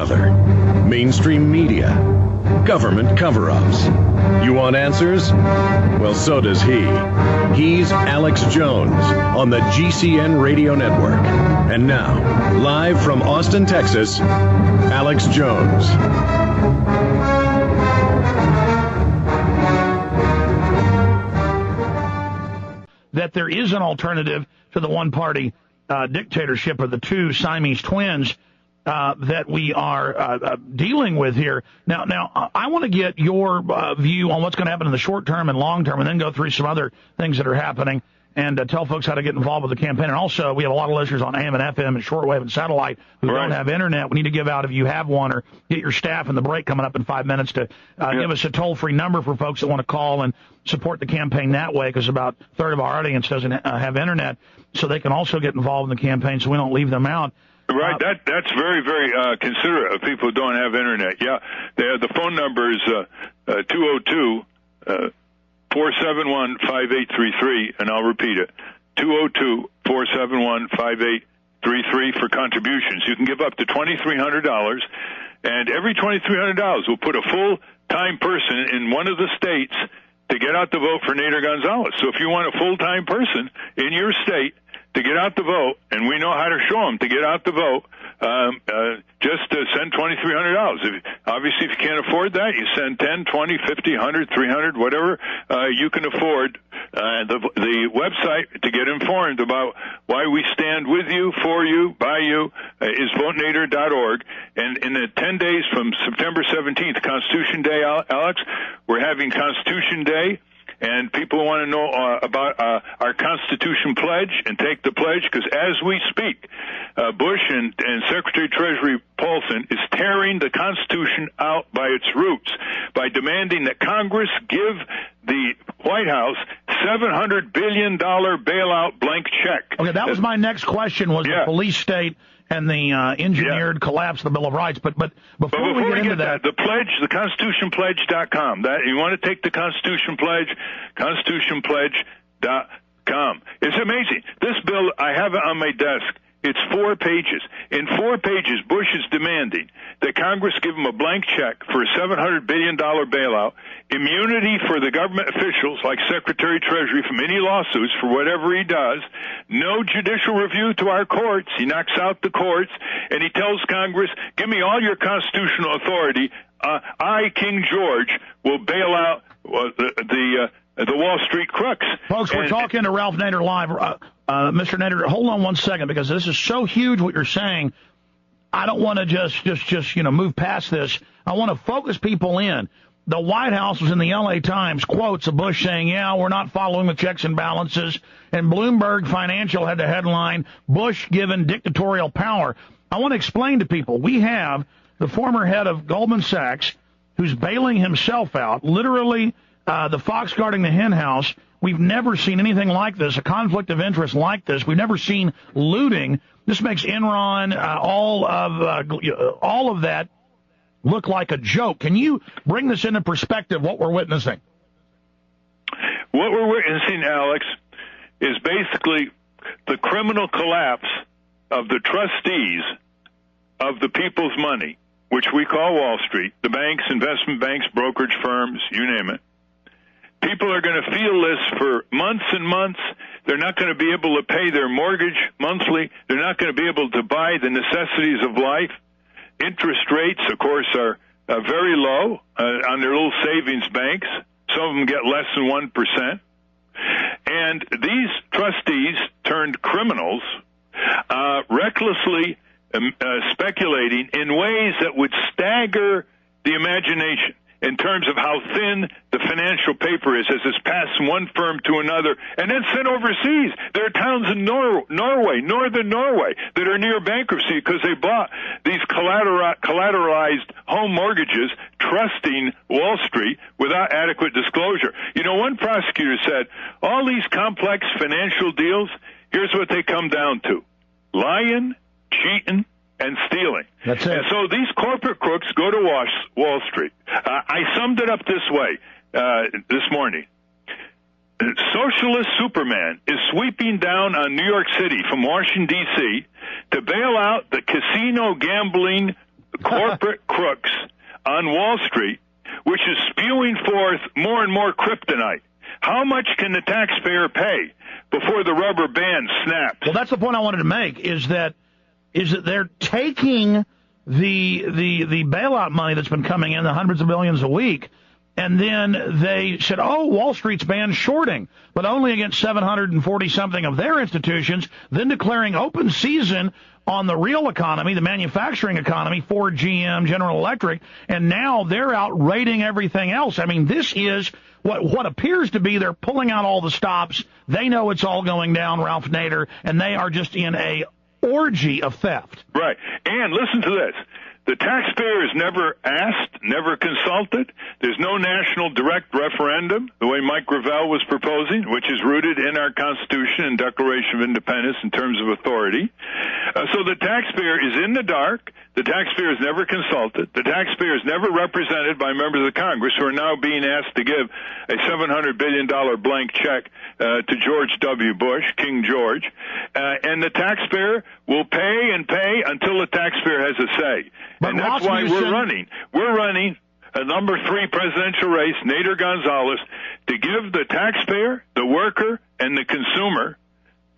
another. Mainstream media. Government cover-ups. You want answers? Well, so does he. He's Alex Jones on the GCN Radio Network. And now, live from Austin, Texas, Alex Jones. That there is an alternative to the one-party dictatorship of the two Siamese twins that we are dealing with here. Now, I want to get your view on what's going to happen in the short term and long term, and then go through some other things that are happening and tell folks how to get involved with the campaign. And also, we have a lot of listeners on AM and FM and shortwave and satellite who don't have internet. We need to give out, if you have one, or get your staff in the break coming up in 5 minutes to give us a toll-free number for folks that want to call and support the campaign that way, because about a third of our audience doesn't have internet, so they can also get involved in the campaign so we don't leave them out. Right, that's very, very considerate of people who don't have internet. Yeah, the phone number is 202-471-5833, and I'll repeat it, 202-471-5833 for contributions. You can give up to $2,300, and every $2,300 will put a full-time person in one of the states to get out the vote for Nader Gonzalez. So if you want a full-time person in your state to get out the vote, and we know how to show them to get out the vote, just send $2,300. Obviously, if you can't afford that, you send 10, 20, 50, 100, 300, whatever you can afford. The website to get informed about why we stand with you, for you, by you, is votenader.org. And in the 10 days from September 17th, Constitution Day, Alex, we're having Constitution Day. And people want to know about our Constitution pledge and take the pledge, because as we speak, Bush and Secretary Treasury Paulson is tearing the Constitution out by its roots by demanding that Congress give the White House $700 billion bailout blank check. Okay, that was my next question, was the police state and the engineered collapse of the Bill of Rights. But before we get into that, the pledge, the ConstitutionPledge.com. That you want to take the Constitution Pledge, ConstitutionPledge.com. It's amazing. This bill, I have it on my desk. It's 4 pages. In 4 pages, Bush is demanding that Congress give him a blank check for a $700 billion bailout, immunity for the government officials like Secretary Treasury from any lawsuits for whatever he does, no judicial review to our courts. He knocks out the courts, and he tells Congress, give me all your constitutional authority. I, King George, will bail out the Wall Street crooks. Folks, we're talking to Ralph Nader live. Mr. Nader, hold on one second, because this is so huge what you're saying. I don't want to just move past this. I want to focus people in. The White House was in the L.A. Times, quotes of Bush saying, yeah, we're not following the checks and balances. And Bloomberg Financial had the headline, Bush given dictatorial power. I want to explain to people, we have the former head of Goldman Sachs who's bailing himself out, literally the fox guarding the hen house. We've never seen anything like this, a conflict of interest like this. We've never seen looting. This makes Enron, all of that, look like a joke. Can you bring this into perspective, what we're witnessing? What we're witnessing, Alex, is basically the criminal collapse of the trustees of the people's money, which we call Wall Street, the banks, investment banks, brokerage firms, you name it. People are going to feel this for months and months. They're not going to be able to pay their mortgage monthly. They're not going to be able to buy the necessities of life. Interest rates, of course, are very low on their little savings banks. Some of them get less than 1%. And these trustees turned criminals, recklessly speculating in ways that would stagger the imagination in terms of how thin the financial paper is as it's passed from one firm to another and then sent overseas. There are towns in Norway, northern Norway, that are near bankruptcy because they bought these collateralized home mortgages trusting Wall Street without adequate disclosure. You know, one prosecutor said, all these complex financial deals, here's what they come down to: lying, cheating, and stealing. That's it. And so these corporate crooks go to Wall Street. I summed it up this way this morning. Socialist Superman is sweeping down on New York City from Washington, D.C. to bail out the casino gambling corporate crooks on Wall Street, which is spewing forth more and more kryptonite. How much can the taxpayer pay before the rubber band snaps? Well, that's the point I wanted to make, is that they're taking the bailout money that's been coming in, the hundreds of billions a week, and then they said, oh, Wall Street's banned shorting, but only against 740-something of their institutions, then declaring open season on the real economy, the manufacturing economy, Ford, GM, General Electric, and now they're out raiding everything else. I mean, this is what appears to be they're pulling out all the stops. They know it's all going down, Ralph Nader, and they are just in a orgy of theft. Right. And listen to this. The taxpayer is never asked, never consulted. There's no national direct referendum, the way Mike Gravel was proposing, which is rooted in our Constitution and Declaration of Independence in terms of authority. So the taxpayer is in the dark. The taxpayer is never consulted. The taxpayer is never represented by members of Congress who are now being asked to give a $700 billion blank check to George W. Bush, King George. And the taxpayer will pay and pay until the taxpayer has a say. But and that's why we're running. We're running a number 3 presidential race, Nader Gonzalez, to give the taxpayer, the worker, and the consumer,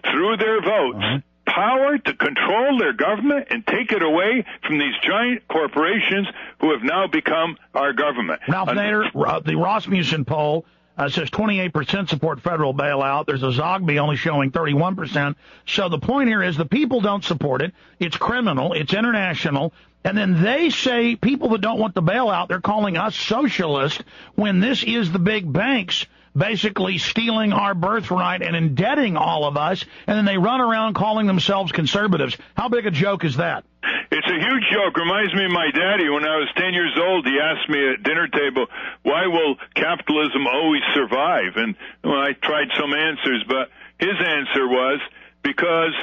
through their votes, power to control their government and take it away from these giant corporations who have now become our government. Ralph Nader, the Rasmussen poll says 28% support federal bailout. There's a Zogby only showing 31%. So the point here is the people don't support it. It's criminal. It's international. And then they say people that don't want the bailout, they're calling us socialist, when this is the big banks basically stealing our birthright and indebting all of us, and then they run around calling themselves conservatives. How big a joke is that? It's a huge joke. Reminds me of my daddy. When I was 10 years old, he asked me at dinner table, why will capitalism always survive? And well, I tried some answers, but his answer was, because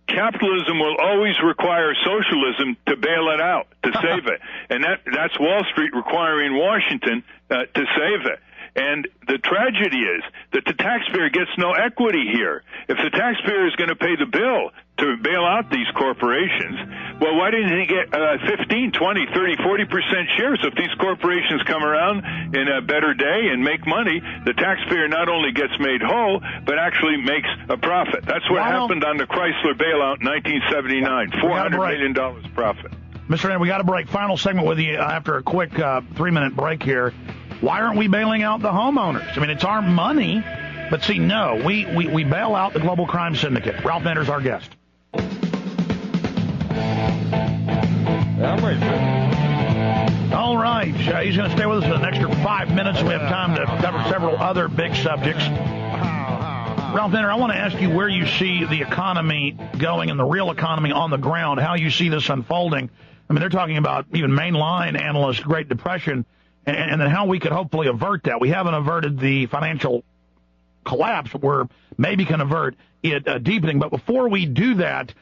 capitalism will always require socialism to bail it out, to save it. And that's Wall Street requiring Washington to save it. And the tragedy is that the taxpayer gets no equity here. If the taxpayer is going to pay the bill to bail out these corporations, well, why didn't he get 15, 20, 30, 40% shares? If these corporations come around in a better day and make money, the taxpayer not only gets made whole, but actually makes a profit. That's what happened on the Chrysler bailout in 1979, $400 million profit. Mr. Nader, we got to break. Final segment with you after a quick 3-minute break here. Why aren't we bailing out the homeowners? I mean, it's our money, but see, no, we bail out the global crime syndicate. Ralph Nader's our guest. All right, he's going to stay with us for an extra 5 minutes. We have time to cover several other big subjects. Ralph Nader, I want to ask you where you see the economy going and the real economy on the ground, how you see this unfolding. I mean, they're talking about, even mainline analysts, Great Depression, and then how we could hopefully avert that. We haven't averted the financial collapse, but we're maybe can avert it deepening. But before we do that,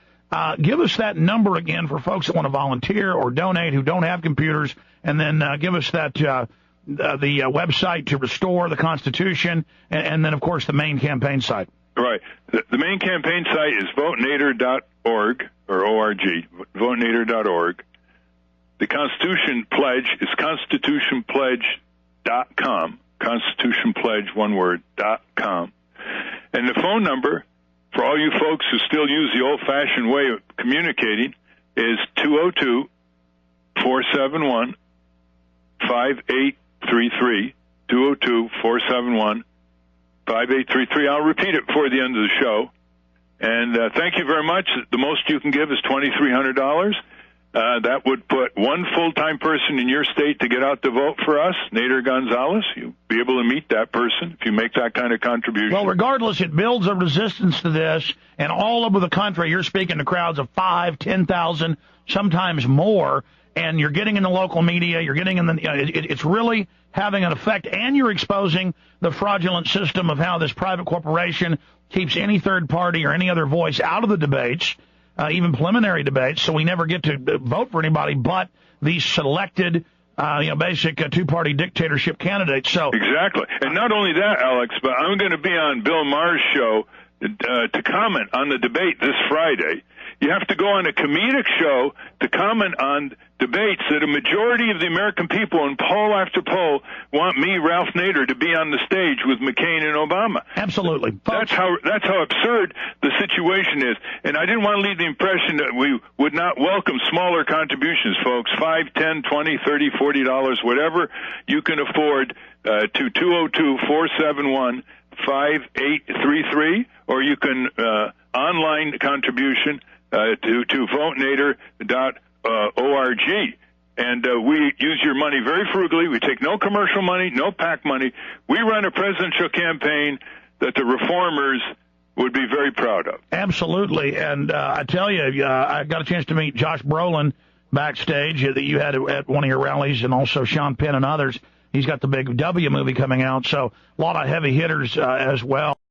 give us that number again for folks that want to volunteer or donate who don't have computers, and then give us that the website to restore the Constitution, and then, of course, the main campaign site. Right. The main campaign site is votenader.org, or O-R-G, votenader.org. The Constitution Pledge is constitutionpledge.com, constitutionpledge, one word, .com. And the phone number, for all you folks who still use the old-fashioned way of communicating, is 202-471-5833, 202-471-5833. I'll repeat it before the end of the show. And thank you very much. The most you can give is $2,300. That would put one full-time person in your state to get out to vote for us, Nader Gonzalez. You'll be able to meet that person if you make that kind of contribution. Well, regardless, it builds a resistance to this, and all over the country, you're speaking to crowds of 5,000, 10,000, sometimes more, and you're getting in the local media, you're getting in the, it's really having an effect, and you're exposing the fraudulent system of how this private corporation keeps any third party or any other voice out of the debates, even preliminary debates, so we never get to vote for anybody but these selected, basic two-party dictatorship candidates. So exactly. And not only that, Alex, but I'm going to be on Bill Maher's show to comment on the debate this Friday. You have to go on a comedic show to comment on debates that a majority of the American people in poll after poll want me, Ralph Nader, to be on the stage with McCain and Obama. Absolutely. That's how absurd the situation is. And I didn't want to leave the impression that we would not welcome smaller contributions, folks. $5, $10, $20, $30, $40, whatever you can afford, to 202-471-5833, or you can online contribution to votenader.org. And we use your money very frugally. We take no commercial money, no PAC money. We run a presidential campaign that the reformers would be very proud of. Absolutely. And I tell you, I got a chance to meet Josh Brolin backstage that you had at one of your rallies, and also Sean Penn and others. He's got the big W movie coming out, so a lot of heavy hitters as well.